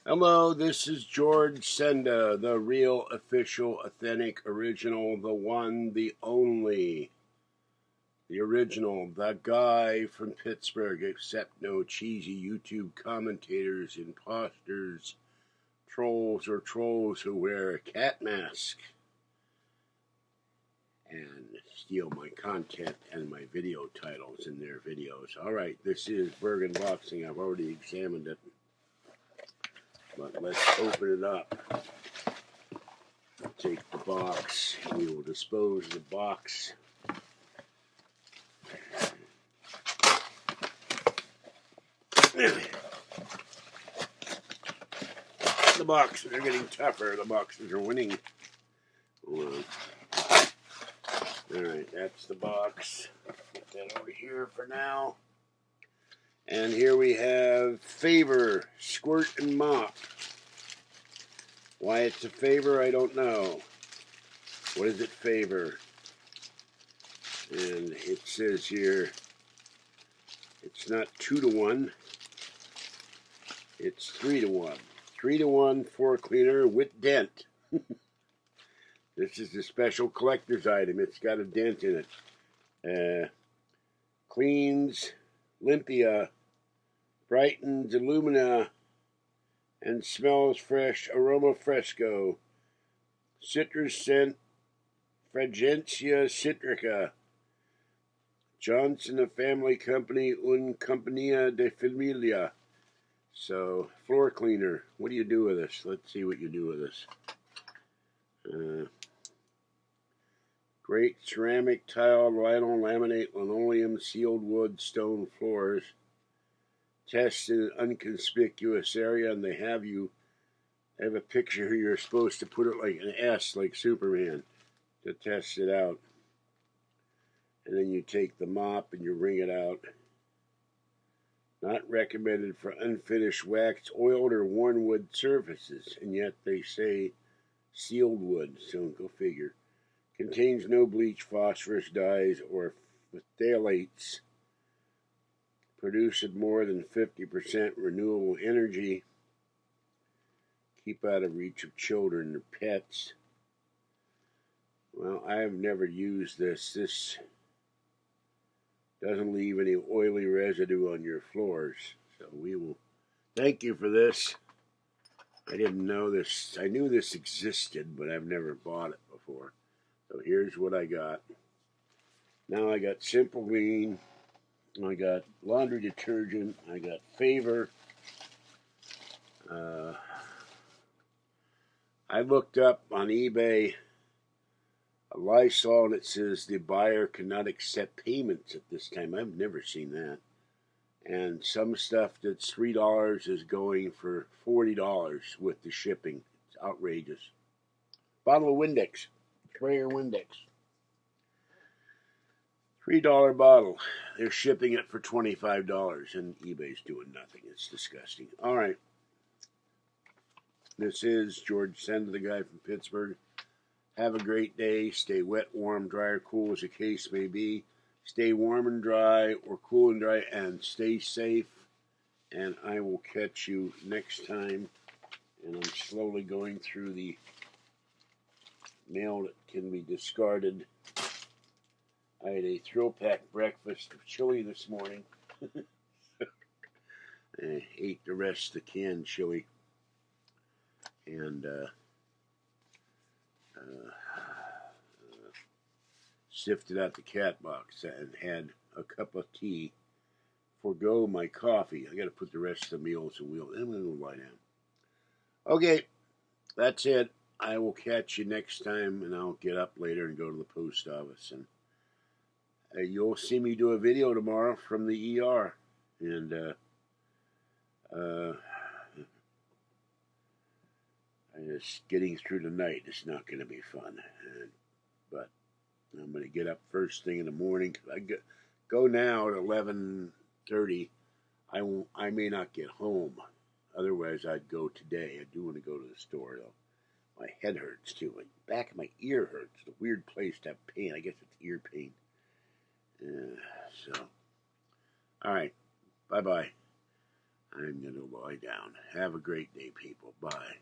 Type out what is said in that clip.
Hello, this is George Senda, the real, official, authentic, original, the one, the only. The original, the guy from Pittsburgh, except no cheesy YouTube commentators, imposters, trolls who wear a cat mask and steal my content and my video titles in their videos. Alright, this is Burgh Unboxing. I've already examined it. But let's open it up. Take the box. We will dispose of the box. The boxes are getting tougher. The boxes are winning. Hold on. Alright, that's the box. Put that over here for now. And here we have Favor, Squirt and Mop. Why it's a favor, I don't know. What does it favor? And it says here, it's not 2-to-1. It's 3-to-1. 3-to-1 floor cleaner with dent. This is a special collector's item. It's got a dent in it. Cleans, limpia, brightens, illumina, and smells fresh, aroma fresco, citrus scent, fragrantia citrica. Johnson, a family company, un compañía de familia. So, floor cleaner. What do you do with this? Let's see what you do with this. Great ceramic, tile, vinyl, laminate, linoleum, sealed wood, stone floors. Test in an unconspicuous area, and they have a picture here. You're supposed to put it like an S, like Superman, to test it out. And then you take the mop and you wring it out. Not recommended for unfinished waxed, oiled, or worn wood surfaces, and yet they say sealed wood, so go figure. Contains no bleach, phosphorus, dyes, or phthalates. Produces more than 50% renewable energy. Keep out of reach of children or pets. Well, I have never used this. This doesn't leave any oily residue on your floors. So we will thank you for this. I didn't know this. I knew this existed, but I've never bought it before. So here's what I got. Now I got Simple Clean. I got laundry detergent. I got Favor. I looked up on eBay a Lysol, and it says the buyer cannot accept payments at this time. I've never seen that. And some stuff that's $3 is going for $40 with the shipping. It's outrageous. Bottle of Windex. Sprayer Windex. $3 bottle. They're shipping it for $25, and eBay's doing nothing. It's disgusting. All right. This is George Senda, the guy from Pittsburgh. Have a great day. Stay wet, warm, dry, or cool as the case may be. Stay warm and dry, or cool and dry, and stay safe. And I will catch you next time. And I'm slowly going through the mail that can be discarded. I had a thrill-pack breakfast of chili this morning. I ate the rest of the canned chili. And sifted out the cat box and had a cup of tea. Forgo my coffee. I got to put the rest of the meals in wheel. I'm going to go lie down. Okay, that's it. I will catch you next time, and I'll get up later and go to the post office. And you'll see me do a video tomorrow from the ER. And just getting through the night is not going to be fun. But I'm going to get up first thing in the morning. I go now at 11:30. I may not get home. Otherwise, I'd go today. I do want to go to the store, though. My head hurts, too. My back of my ear hurts. It's a weird place to have pain. I guess it's ear pain. All right. Bye-bye. I'm going to lie down. Have a great day, people. Bye.